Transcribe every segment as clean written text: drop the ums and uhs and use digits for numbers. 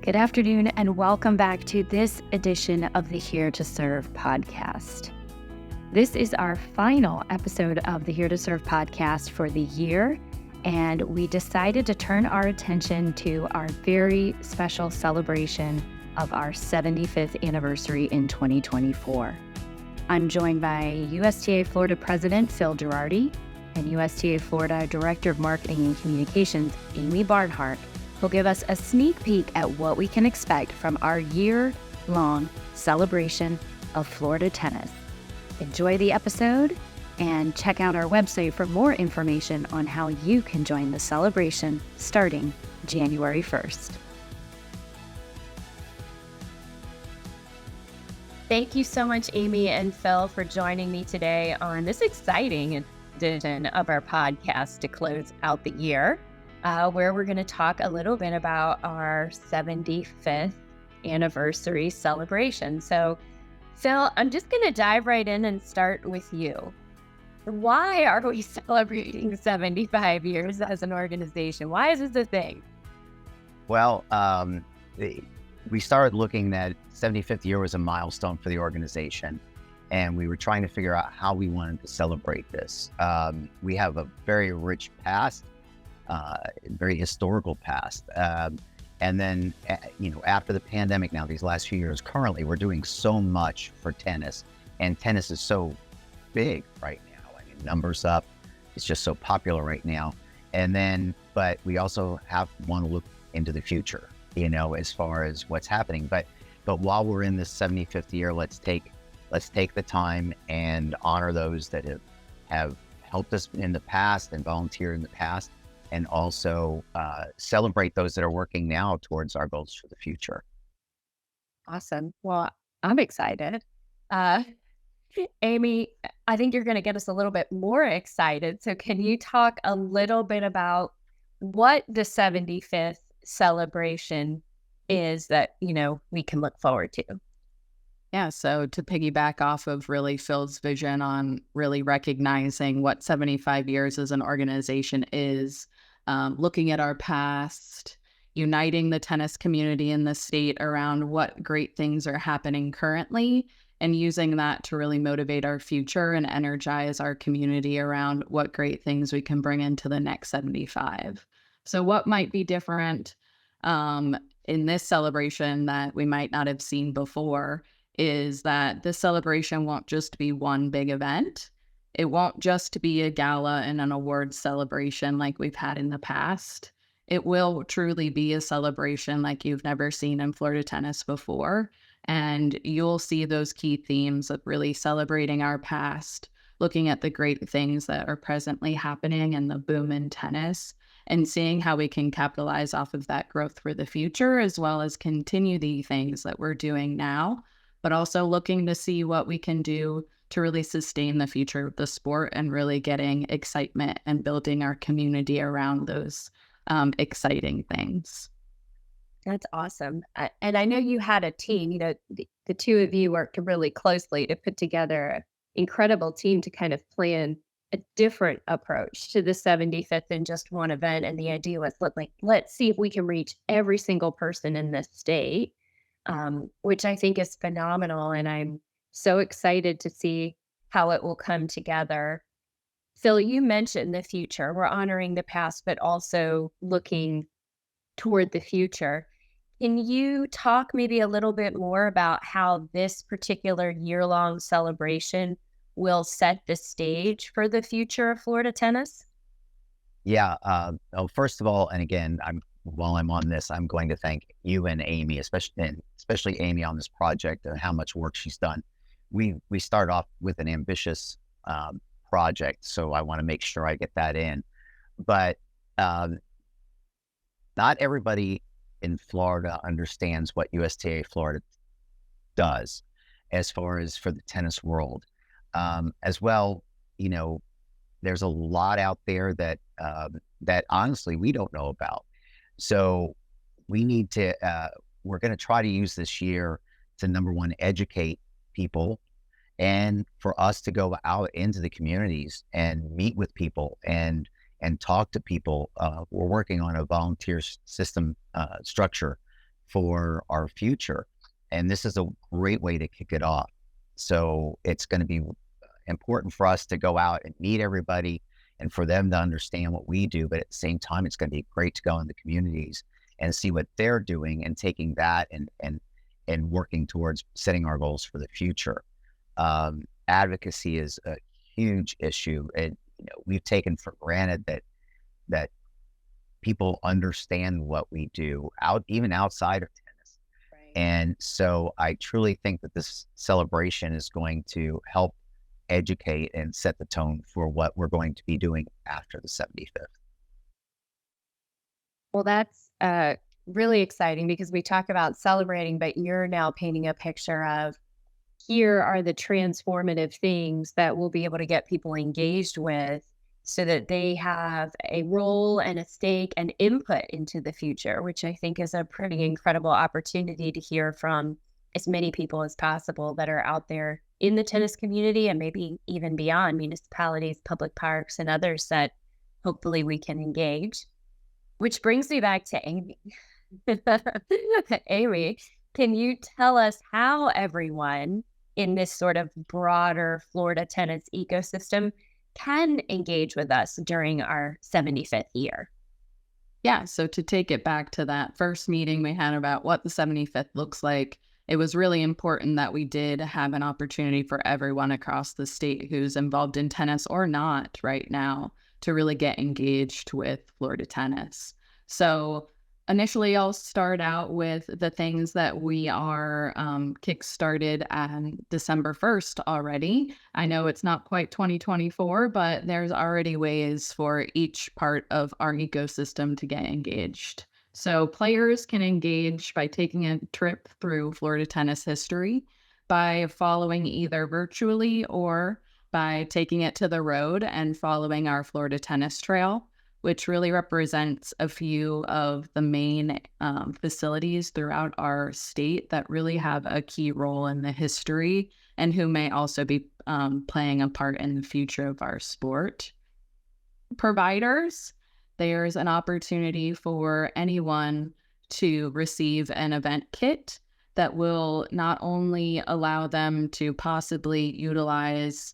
Good afternoon, and welcome back to this edition of the Here to Serve podcast. This is our final episode of the Here to Serve podcast for the year, and we decided to turn our attention to our very special celebration of our 75th anniversary in 2024. I'm joined by USTA Florida President Phil Girardi and USTA Florida Director of Marketing and Communications Amy Barnhart, who'll give us a sneak peek at what we can expect from our year-long celebration of Florida tennis. Enjoy the episode and check out our website for more information on how you can join the celebration starting January 1st. Thank you so much, Amy and Phil, for joining me today on this exciting edition of our podcast to close out the year. Where we're going to talk a little bit about our 75th anniversary celebration. So, Phil, I'm just going to dive right in and start with you. Why are we celebrating 75 years as an organization? Why is this a thing? Well, we started looking at 75th year was a milestone for the organization, and we were trying to figure out how we wanted to celebrate this. We have a very rich past. Very historical past. And then, after the pandemic now, these last few years, currently, we're doing so much for tennis, and tennis is so big right now. I mean, numbers up, it's just so popular right now. And then, but we also want to look into the future, as far as what's happening. But while we're in this 75th year, let's take the time and honor those that have helped us in the past and volunteered in the past, and also celebrate those that are working now towards our goals for the future. Awesome. Well, I'm excited. Amy, I think you're going to get us a little bit more excited. So can you talk a little bit about what the 75th celebration is that, we can look forward to? Yeah, so to piggyback off of really Phil's vision on really recognizing what 75 years as an organization is, looking at our past, uniting the tennis community in the state around what great things are happening currently, and using that to really motivate our future and energize our community around what great things we can bring into the next 75. So what might be different in this celebration that we might not have seen before is that this celebration won't just be one big event. It won't just be a gala and an awards celebration like we've had in the past. It will truly be a celebration like you've never seen in Florida tennis before. And you'll see those key themes of really celebrating our past, looking at the great things that are presently happening and the boom in tennis, and seeing how we can capitalize off of that growth for the future, as well as continue the things that we're doing now, but also looking to see what we can do to really sustain the future of the sport and really getting excitement and building our community around those exciting things. That's awesome. And I know you had a team, the two of you worked really closely to put together an incredible team to kind of plan a different approach to the 75th than just one event. And the idea was, let's see if we can reach every single person in this state. Which I think is phenomenal. And I'm so excited to see how it will come together. Phil, you mentioned the future. We're honoring the past, but also looking toward the future. Can you talk maybe a little bit more about how this particular year-long celebration will set the stage for the future of Florida tennis? Yeah. First of all, and again, while I'm on this, I'm going to thank you and Amy, especially Amy on this project and how much work she's done. We start off with an ambitious project, so I want to make sure I get that in. But not everybody in Florida understands what USTA Florida does as far as for the tennis world. As well, there's a lot out there that honestly we don't know about. So we need to, we're going to try to use this year to, number one, educate people, and for us to go out into the communities and meet with people and talk to people. We're working on a volunteer system structure for our future. And this is a great way to kick it off. So it's going to be important for us to go out and meet everybody and for them to understand what we do. But at the same time, it's going to be great to go in the communities and see what they're doing and taking that and working towards setting our goals for the future. Advocacy is a huge issue. And we've taken for granted that people understand what we do even outside of tennis. Right. And so I truly think that this celebration is going to help educate and set the tone for what we're going to be doing after the 75th. Well, that's really exciting because we talk about celebrating, but you're now painting a picture of here are the transformative things that we'll be able to get people engaged with so that they have a role and a stake and input into the future, which I think is a pretty incredible opportunity to hear from as many people as possible that are out there in the tennis community and maybe even beyond, municipalities, public parks, and others that hopefully we can engage. Which brings me back to Amy. Amy, can you tell us how everyone in this sort of broader Florida tennis ecosystem can engage with us during our 75th year? Yeah, so to take it back to that first meeting we had about what the 75th looks like, it was really important that we did have an opportunity for everyone across the state who's involved in tennis or not right now to really get engaged with Florida tennis. So initially, I'll start out with the things that we are kickstarted on December 1st already. I know it's not quite 2024, but there's already ways for each part of our ecosystem to get engaged. So players can engage by taking a trip through Florida tennis history, by following either virtually or by taking it to the road and following our Florida Tennis Trail, which really represents a few of the main facilities throughout our state that really have a key role in the history and who may also be playing a part in the future of our sport. Providers, there's an opportunity for anyone to receive an event kit that will not only allow them to possibly utilize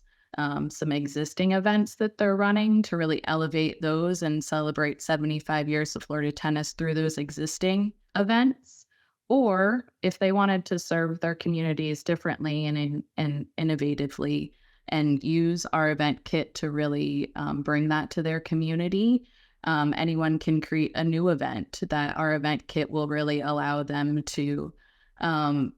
some existing events that they're running to really elevate those and celebrate 75 years of Florida tennis through those existing events, or if they wanted to serve their communities differently and innovatively and use our event kit to really bring that to their community, anyone can create a new event that our event kit will really allow them to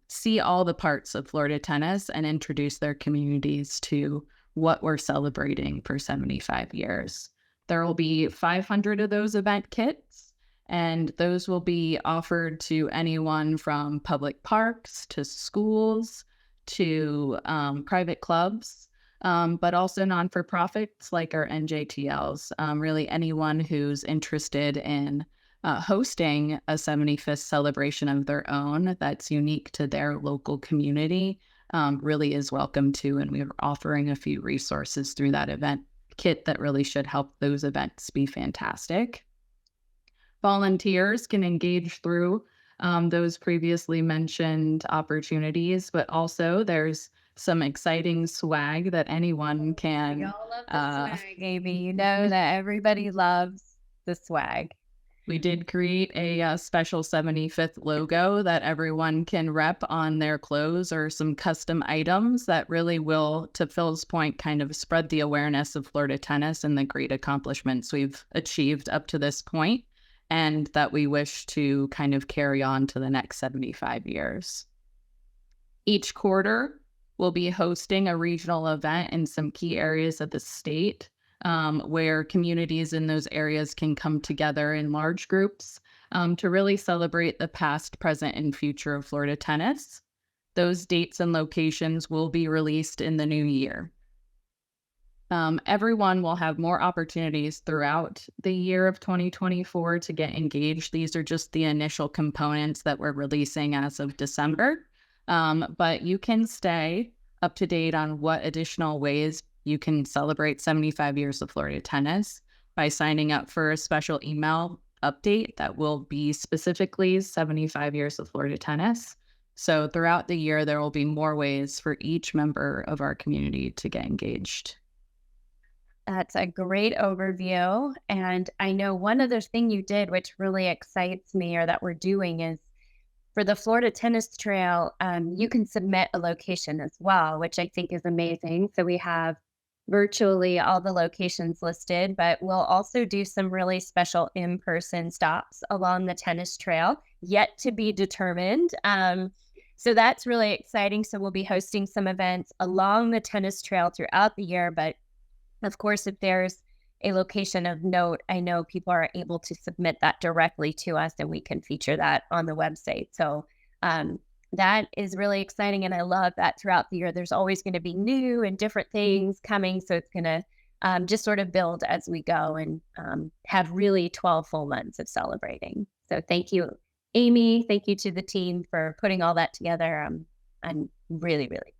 see all the parts of Florida tennis and introduce their communities to what we're celebrating for 75 years. There will be 500 of those event kits, and those will be offered to anyone from public parks to schools to private clubs, but also non-for-profits like our NJTLs, really anyone who's interested in hosting a 75th celebration of their own that's unique to their local community really is welcome to. And we're offering a few resources through that event kit that really should help those events be fantastic. Volunteers can engage through those previously mentioned opportunities, but also there's some exciting swag that anyone can. We all love the swag, Amy. You know that everybody loves the swag. We did create a special 75th logo that everyone can rep on their clothes or some custom items that really will, to Phil's point, kind of spread the awareness of Florida tennis and the great accomplishments we've achieved up to this point, and that we wish to kind of carry on to the next 75 years. Each quarter, we'll be hosting a regional event in some key areas of the state, where communities in those areas can come together in large groups to really celebrate the past, present, and future of Florida tennis. Those dates and locations will be released in the new year. Everyone will have more opportunities throughout the year of 2024 to get engaged. These are just the initial components that we're releasing as of December. But you can stay up to date on what additional ways you can celebrate 75 years of Florida tennis by signing up for a special email update that will be specifically 75 years of Florida tennis. So throughout the year, there will be more ways for each member of our community to get engaged. That's a great overview. And I know one other thing you did, which really excites me, or that we're doing, is for the Florida Tennis Trail, you can submit a location as well, which I think is amazing. So we have virtually all the locations listed, but we'll also do some really special in-person stops along the tennis trail, yet to be determined. So that's really exciting. So we'll be hosting some events along the tennis trail throughout the year. But of course, if there's a location of note, I know people are able to submit that directly to us and we can feature that on the website. So that is really exciting. And I love that throughout the year, there's always going to be new and different things coming. So it's going to just sort of build as we go and have really 12 full months of celebrating. So thank you, Amy. Thank you to the team for putting all that together. I'm really, really excited.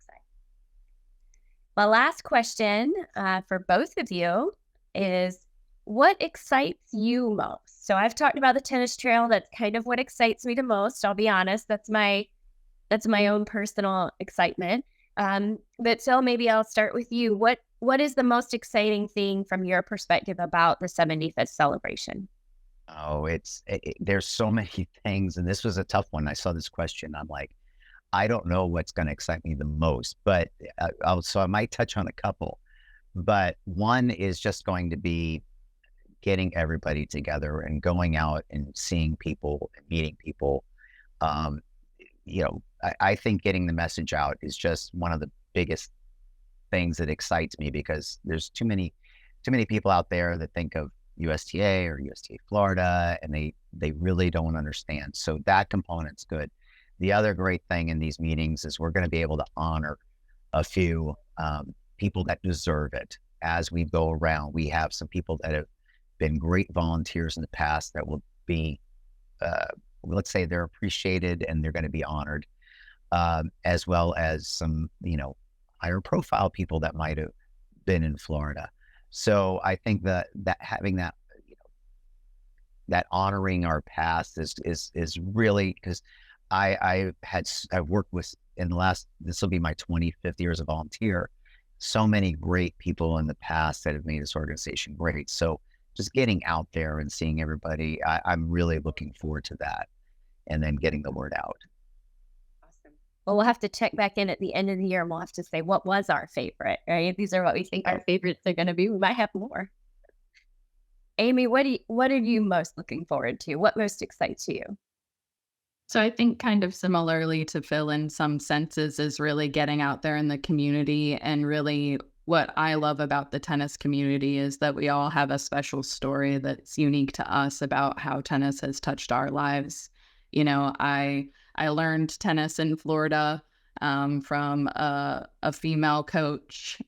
My last question for both of you is, what excites you most? So I've talked about the tennis trail. That's kind of what excites me the most. I'll be honest. That's my own personal excitement. But Phil, maybe I'll start with you. What is the most exciting thing from your perspective about the 75th celebration? Oh, there's so many things, and this was a tough one. I saw this question. I'm like, I don't know what's going to excite me the most, but so I might touch on a couple. But one is just going to be getting everybody together and going out and seeing people, and meeting people. I think getting the message out is just one of the biggest things that excites me, because there's too many people out there that think of USTA or USTA Florida, and they really don't understand. So that component's good. The other great thing in these meetings is we're going to be able to honor a few people that deserve it as we go around. We have some people that have been great volunteers in the past that will be, let's say, they're appreciated and they're going to be honored, as well as some, higher profile people that might have been in Florida. So I think that having that, that honoring our past is really, because I've worked with, this will be my 25th year as a volunteer, so many great people in the past that have made this organization great. So just getting out there and seeing everybody, I'm really looking forward to that, and then getting the word out. Awesome. Well, we'll have to check back in at the end of the year, and we'll have to say, what was our favorite, right? These are what we think our favorites are going to be. We might have more. Amy, what are you most looking forward to? What most excites you? So I think kind of similarly to Phil in some senses is really getting out there in the community. And really what I love about the tennis community is that we all have a special story that's unique to us about how tennis has touched our lives. I learned tennis in Florida from a female coach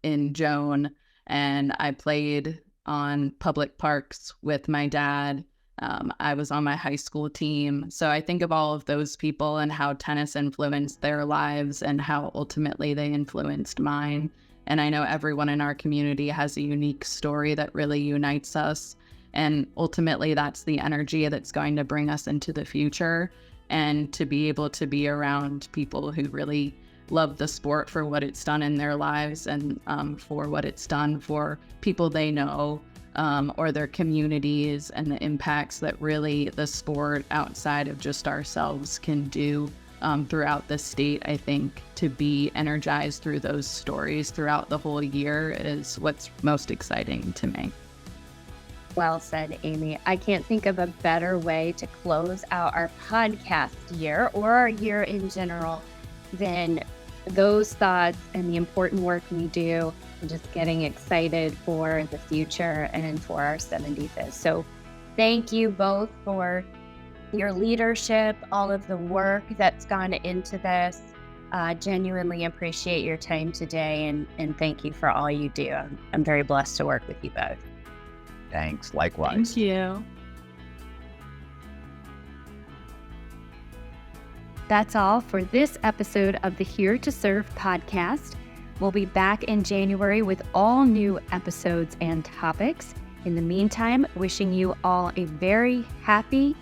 in Joan, and I played on public parks with my dad. I was on my high school team. So I think of all of those people and how tennis influenced their lives and how ultimately they influenced mine. And I know everyone in our community has a unique story that really unites us. And ultimately, that's the energy that's going to bring us into the future. And to be able to be around people who really love the sport for what it's done in their lives, and for what it's done for people they know, or their communities, and the impacts that really the sport outside of just ourselves can do throughout the state. I think to be energized through those stories throughout the whole year is what's most exciting to me. Well said, Amy. I can't think of a better way to close out our podcast year, or our year in general, than those thoughts and the important work we do, and just getting excited for the future and for our 75th. So thank you both for your leadership, all of the work that's gone into this. Genuinely appreciate your time today, and thank you for all you do. I'm very blessed to work with you both. Thanks. Likewise. Thank you. That's all for this episode of the Here to Serve podcast. We'll be back in January with all new episodes and topics. In the meantime, wishing you all a very happy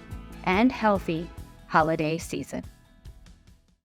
and healthy holiday season.